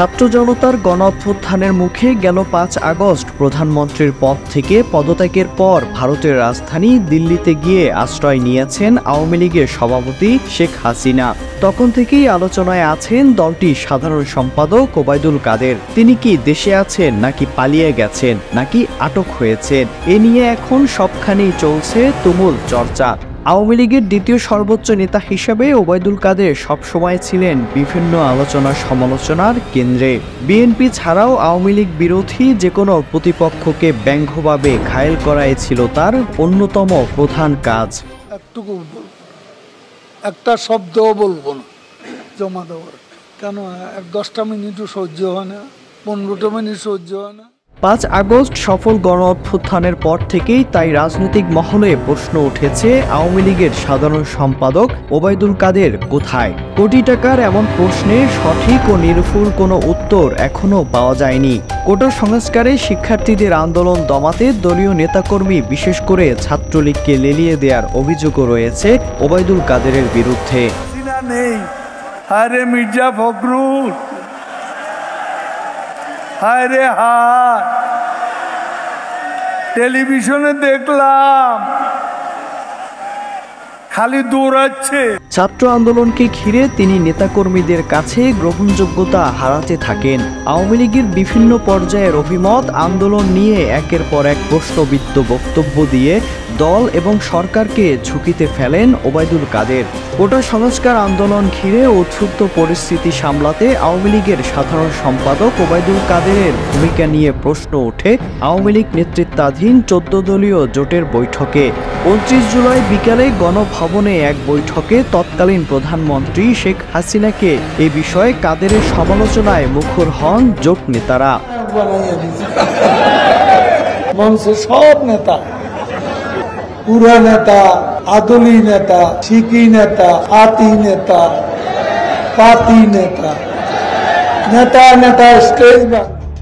ছাত্র জনতার গণ-অভ্যুত্থানের মুখে গেল ৫ আগস্ট প্রধানমন্ত্রীর পদ থেকে পদত্যাগের পর ভারতের রাজধানী দিল্লিতে গিয়ে আশ্রয় নিয়েছেন আওয়ামী লীগের সভাপতি শেখ হাসিনা। তখন থেকেই আলোচনায় আছেন দলটির সাধারণ সম্পাদক ওবায়দুল কাদের। তিনি কি দেশে আছেন, নাকি পালিয়ে গেছেন, নাকি আটক হয়েছেন? এ নিয়ে এখন সবখানেই চলছে তুমুল চর্চা। আওয়ামী লীগের দ্বিতীয় সর্বোচ্চ নেতা হিসেবে ওবায়দুল কাদের সবসময় ছিলেন বিভিন্ন আলোচনা সমালোচনার কেন্দ্রে। বিএনপি ছাড়াও আওয়ামী লীগ বিরোধী যে কোনো প্রতিপক্ষকে ব্যঙ্গভাবে ঘায়েল করাই ছিল তার অন্যতম প্রধান কাজ। একটা শব্দও বলবো না জমা দেওয়ার, কেন 10টা মিনিটও সহ্য হয় না, 15টা মিনিট সহ্য হয় না। ৫ আগস্ট সফল গণ-অভ্যুত্থানের পর থেকেই তাই রাজনৈতিক মহলে প্রশ্ন উঠেছে, আওয়ামী লীগের সাধারণ সম্পাদক ওবায়দুল কাদের কোথায়? কোটি টাকার এমন প্রশ্নে সঠিক ও নির্ভুল কোনো উত্তর এখনো পাওয়া যায়নি। কোটা সংস্কারে শিক্ষার্থীদের আন্দোলন দমাতে দলীয় নেতাকর্মী, বিশেষ করে ছাত্রলীগকে লেলিয়ে দেওয়ার অভিযোগও রয়েছে ওবায়দুল কাদেরের বিরুদ্ধে। আরে মির্জা ফখরুল, হায়রে হায়, টেলিভিশনে দেখলাম খালি দৌড়াচ্ছে। ছাত্র আন্দোলনকে ঘিরে তিনি নেতাকর্মীদের কাছে গ্রহণযোগ্যতা হারাতে থাকেন। আওয়ামী লীগের বিভিন্ন পর্যায়ের অভিমত আন্দোলন নিয়ে একের পর এক প্রশ্নবিদ্ধ বক্তব্য দিয়ে দল এবং সরকারকে ঝুঁকিতে ফেলেন ওবায়দুল কাদের। কোটা সংস্কার আন্দোলন ঘিরে উত্তপ্ত পরিস্থিতি সামলাতে আওয়ামী লীগের সাধারণ সম্পাদক ওবায়দুল কাদেরের ভূমিকা নিয়ে প্রশ্ন ওঠে আওয়ামী লীগ নেতৃত্বাধীন 14 দলীয় জোটের বৈঠকে। 29 জুলাই বিকালে গণভবনে এক বৈঠকে তৎকালীন প্রধানমন্ত্রী শেখ হাসিনাকে এ বিষয়ে কাদেরের সমালোচনায় মুখর হন জোট নেতারা। সব নেতা, পুরা নেতা, আদলি নেতা, শিকি নেতা, আতি নেতা, পাতি নেতা, নেতা নেতা স্টেজ।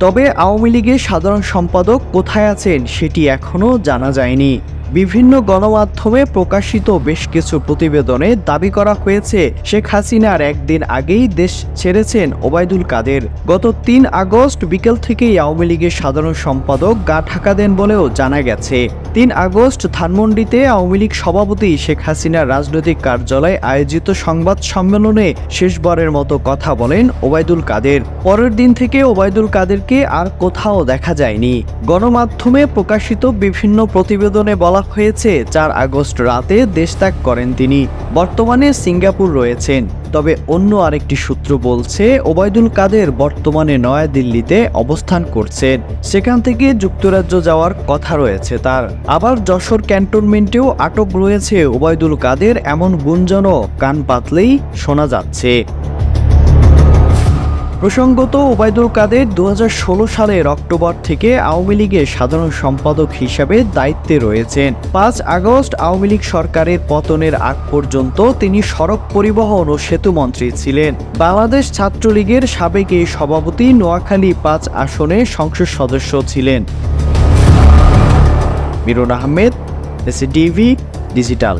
তবে আওয়ামী লীগের সাধারণ সম্পাদক কোথায় আছেন সেটি এখনো জানা যায়নি। বিভিন্ন গণমাধ্যমে প্রকাশিত বেশ কিছু প্রতিবেদনে দাবি করা হয়েছে, শেখ হাসিনার একদিন আগেই দেশ ছেড়েছেন ওবায়দুল কাদের। গত 3 আগস্ট বিকেল থেকেই আওয়ামী লীগের সাধারণ সম্পাদক গা ঢাকা দেন বলেও জানা গেছে। 3 আগস্ট ধানমন্ডিতে আওয়ামী লীগ সভাপতি শেখ হাসিনার রাজনৈতিক কার্যালয়ে আয়োজিত সংবাদ সম্মেলনে শেষবারের মতো কথা বলেন ওবায়দুল কাদের। পরের দিন থেকে ওবায়দুল কাদেরকে আর কোথাও দেখা যায়নি। গণমাধ্যমে প্রকাশিত বিভিন্ন প্রতিবেদনে বলা হয়েছে 4 আগস্ট রাতে দেশত্যাগ করেন তিনি। বর্তমানে সিঙ্গাপুর রয়েছেন। তবে অন্য আরেকটি সূত্র বলছে ওবায়দুল কাদের বর্তমানে নয়াদিল্লিতে অবস্থান করছেন। সেখান থেকে যুক্তরাজ্য যাওয়ার কথা রয়েছে তার। আবার যশোর ক্যান্টনমেন্টেও আটক রয়েছে ওবায়দুল কাদের, এমন গুঞ্জনও কান পাতলেই শোনা যাচ্ছে। প্রসঙ্গত, ওবায়দুল কাদের 2016 সালের অক্টোবর থেকে আওয়ামী লীগের সাধারণ সম্পাদক হিসেবে দায়িত্বে রয়েছেন। 5 আগস্ট আওয়ামী লীগ সরকারের পতনের আগ পর্যন্ত তিনি সড়ক পরিবহন ও সেতু মন্ত্রী ছিলেন। বাংলাদেশ ছাত্রলীগের সাবেক এই সভাপতি নোয়াখালী 5 আসনে সংসদ সদস্য ছিলেন। Miran Ahmed, SATV digital.